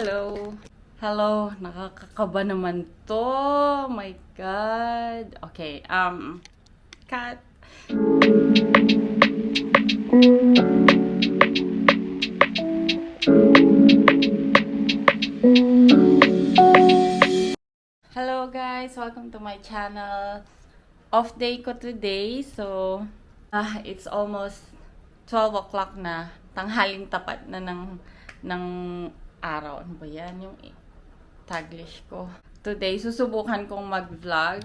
Hello! Hello! Nakakakaba naman to! My God! Okay, cut! Hello guys! Welcome to my channel. Off day ko today, so it's almost 12 o'clock na. Tanghaling tapat na ng araw. Ano ba yan? Yung Taglish ko. Today, susubukan kong mag-vlog.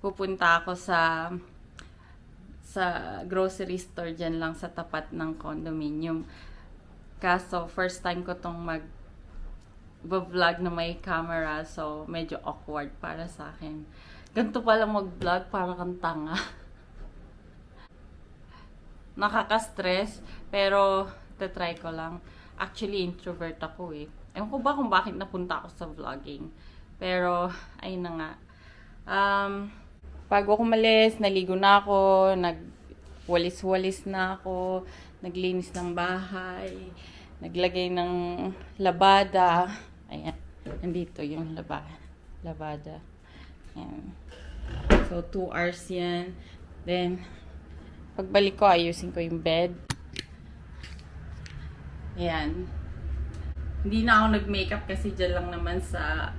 Pupunta ako sa grocery store dyan lang sa tapat ng condominium. Kaso, first time ko tong mag-vlog na may camera. So, medyo awkward para sa akin. Ganito pala mag-vlog para kang tanga. Nakaka-stress, pero tatry ko lang. Actually, introvert ako eh. Ewan ko ba kung bakit napunta ako sa vlogging. Pero, ayun na nga. Bago ako malis, naligo na ako, nagwalis-walis na ako, naglinis ng bahay, naglagay ng labada. Ayan, nandito yung labada. Ayan. So, 2 hours yan. Then, pagbalik ko, ayusin ko yung bed. Ayan. Hindi na ako nag-makeup kasi dyan lang naman sa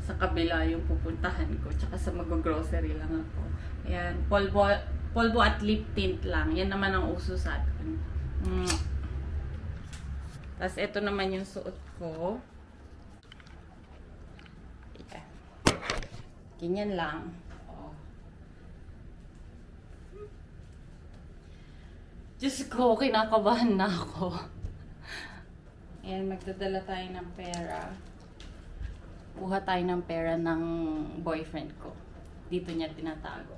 kabila yung pupuntahan ko. Tsaka sa mag-grocery lang ako. Ayan. Polvo at lip tint lang. Yan naman ang uso sa atin. Tapos ito naman yung suot ko. Ayan. Ganyan lang. Diyos ko, kinakabahan na ako. Ayan, magdadala tayo ng pera. Kuha tayo ng pera ng boyfriend ko. Dito niya tinatago.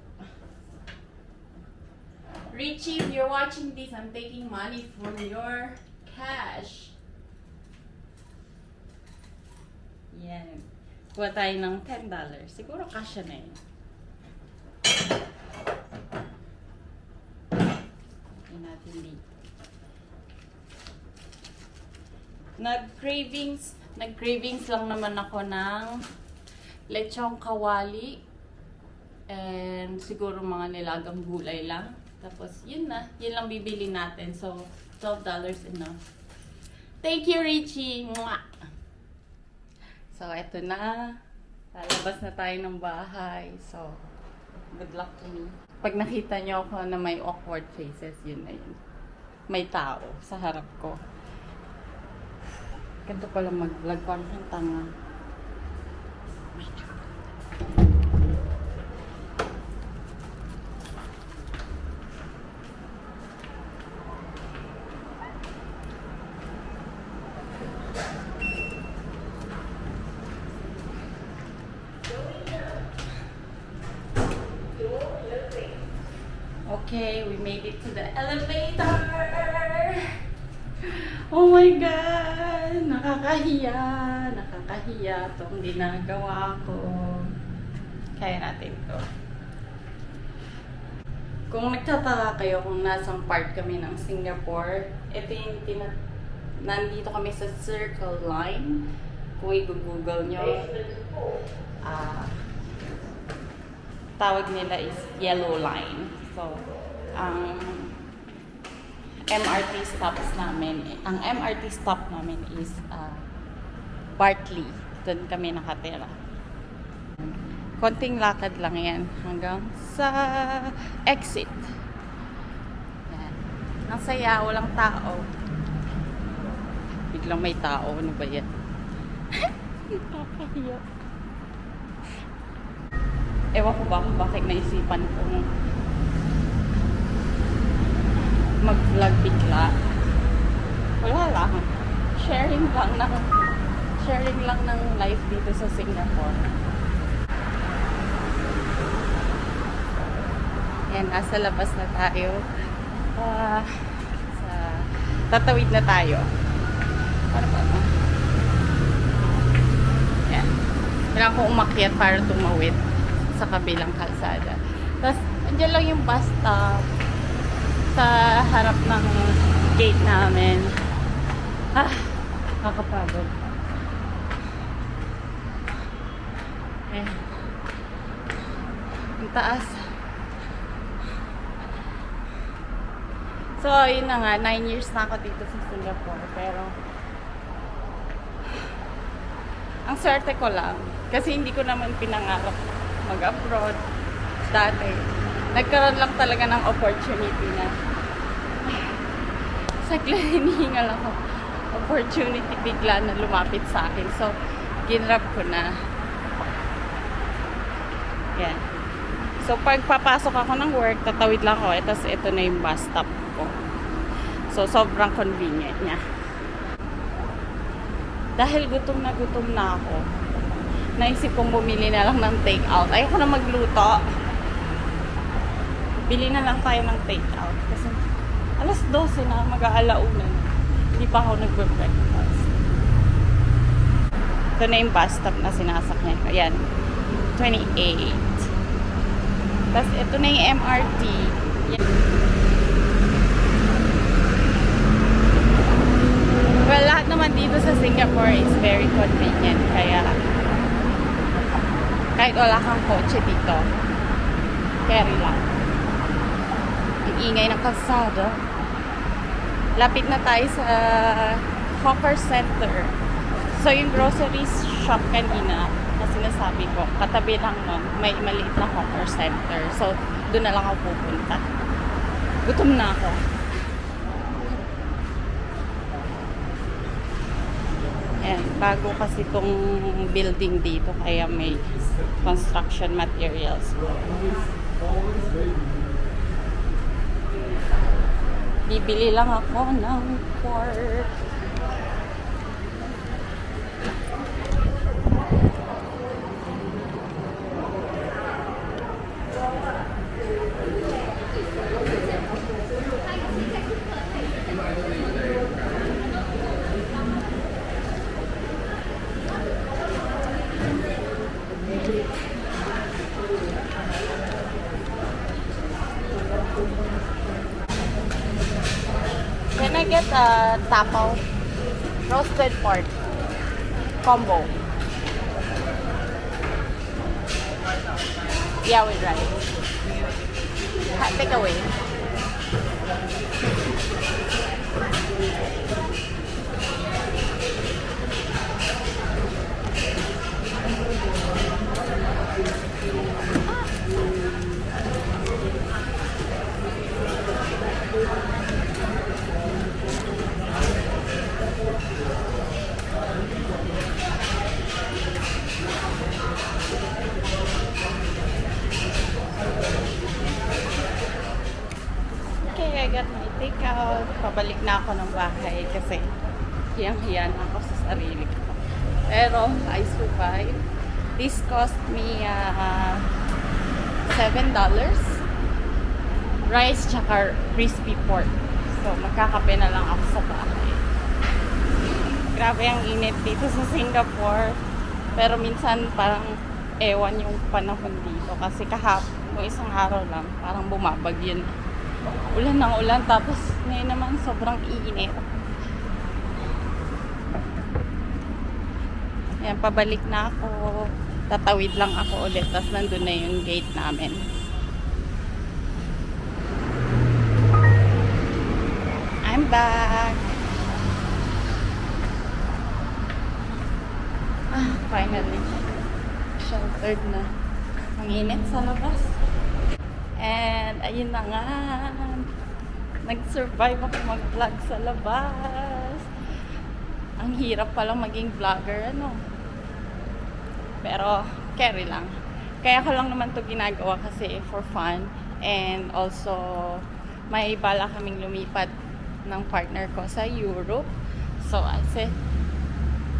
Richie, if you're watching this, I'm taking money from your cash. Yan. Kuha tayo ng $10. Siguro kasya na yun. Yan natin dito. Nag-cravings lang naman ako ng lechong kawali and siguro mga nilagang gulay lang. Tapos yun na, yun lang bibili natin. So $12 enough. Thank you, Richie. Mwah! So eto na, lalabas na tayo ng bahay. So good luck to me. Pag nakita nyo ako na may awkward faces, yun na yun. May tao sa harap ko. Ganito pala mag-vlog, parang siyang tanga. Okay, we made it to the elevator! Oh my God! Nakakahiya itong ginagawa ko. Kaya natin to. Kung nagtataka kayo kung nasang part kami ng Singapore, ito yung nandito kami sa Circle Line. Kung i-google nyo, tawag nila is Yellow Line. So, ang MRT stops namin, ang MRT stop namin is Bartley. Doon kami nakatira. Konting lakad lang yan hanggang sa exit. Yan. Ang saya, walang tao. Biglang may tao, ano ba yan? Nakakahiya. Ewan ko ba kung bakit naisipan kong mag-vlog bigla. Wala lang. Sharing lang ng life dito sa Singapore. Yan, nasa labas na tayo. Tatawid na tayo. Para ba? Yan. Kailangan ko umakyat para tumawid sa kabilang kalsada. Tapos, andyan lang yung bus stop sa harap ng gate namin. Kakapagod. Eh, ang taas. So, yun na nga, 9 years na ako dito sa Singapore, pero ang swerte ko lang, kasi hindi ko naman pinangarap mag-abroad dati. Nagkaroon lang talaga ng opportunity na saglit hinihingal ako. Opportunity bigla na lumapit sa akin. So, ginrab ko na. Yan. So, pag papasok ako ng work, tatawid lang ako. Tapos, ito na yung bus stop ko. So, sobrang convenient niya. Dahil gutom na ako, naisip kong bumili na lang ng take-out. Ayoko na magluto. Bili na lang tayo ng take-out. Kasi, alas 12 na, mag-aalauna na. Hindi pa ako nagbe-breakfast. Ito na yung bus stop na sinasakyan ko. Ayan. 28. Tapos, ito na yung MRT. Yan. Well, lahat naman dito sa Singapore is very convenient. Kaya, kahit wala kang kotse dito, carry lang. Ang ingay ng kalsada. Lapit na tayo sa Hawker Center. So, yung grocery shop kanina, na sinasabi ko, katabi lang nun, may maliit na Hawker Center. So, doon na lang ako pupunta. Gutom na ako. Ayan, bago kasi itong building dito, kaya may construction materials. Bibili lang ako ng pork. Can I get a tapaw? Roasted pork combo. Yeah, with rice. Take away. I got my takeout. Pabalik na ako ng bahay kasi hiyang-hiya na ako sa sarili ko. Pero I survived. This cost me $7. Rice tsaka crispy pork. So magkakape na lang ako sa bahay. Grabe ang init dito sa Singapore. Pero minsan parang ewan yung panahon dito. Kasi kahapon, isang araw lang, parang bumabagyo na. Ulan ng ulan, tapos ngayon naman sobrang init. Ayan, pabalik na ako. Tatawid lang ako ulit, tapos nandun na yung gate namin. I'm back! Finally. Sheltered na. Ang init sa labas. And, ayun na nga. Nag-survive ako mag-vlog sa labas. Ang hirap palang maging vlogger, ano. Pero, carry lang. Kaya ko lang naman to ginagawa kasi for fun. And also, may bala kaming lumipat ng partner ko sa Europe. So, I said,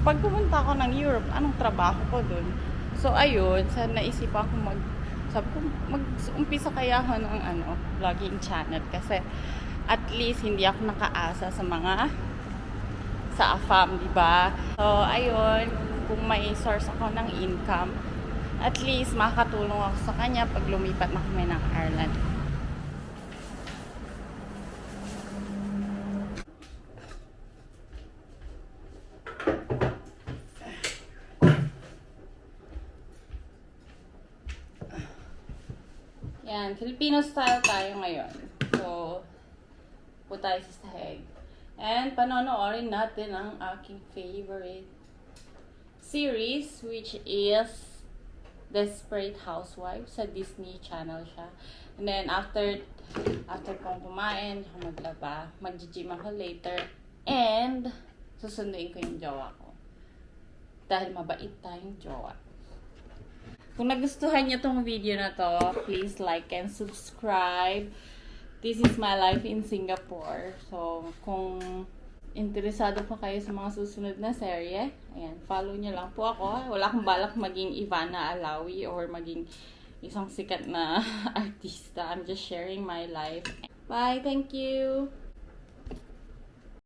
pag pumunta ako ng Europe, anong trabaho ko dun? So, ayun, naisipan ko sabi ko, mag-umpisa kaya ako ng vlogging channel kasi at least hindi ako nakaasa sa AFAM, di ba? So, ayun, kung may source ako ng income, at least makakatulong ako sa kanya pag lumipat na kami ng Ireland. Ayan, Filipino style tayo ngayon. So, po tayo sa sahig. And panonoorin natin ang aking favorite series, which is Desperate Housewives. Sa Disney Channel siya. And then, after kong kumain, ako maglaba, mag-gym ako later, and susunduin ko yung jowa ko. Dahil mabait tayong jowa. Kung nagustuhan niyo tong video na to, please like and subscribe. This is my life in Singapore. So, kung interesado pa kayo sa mga susunod na serye, ayan, follow niyo lang po ako. Wala akong balak maging Ivana Alawi or maging isang sikat na artista. I'm just sharing my life. Bye, thank you!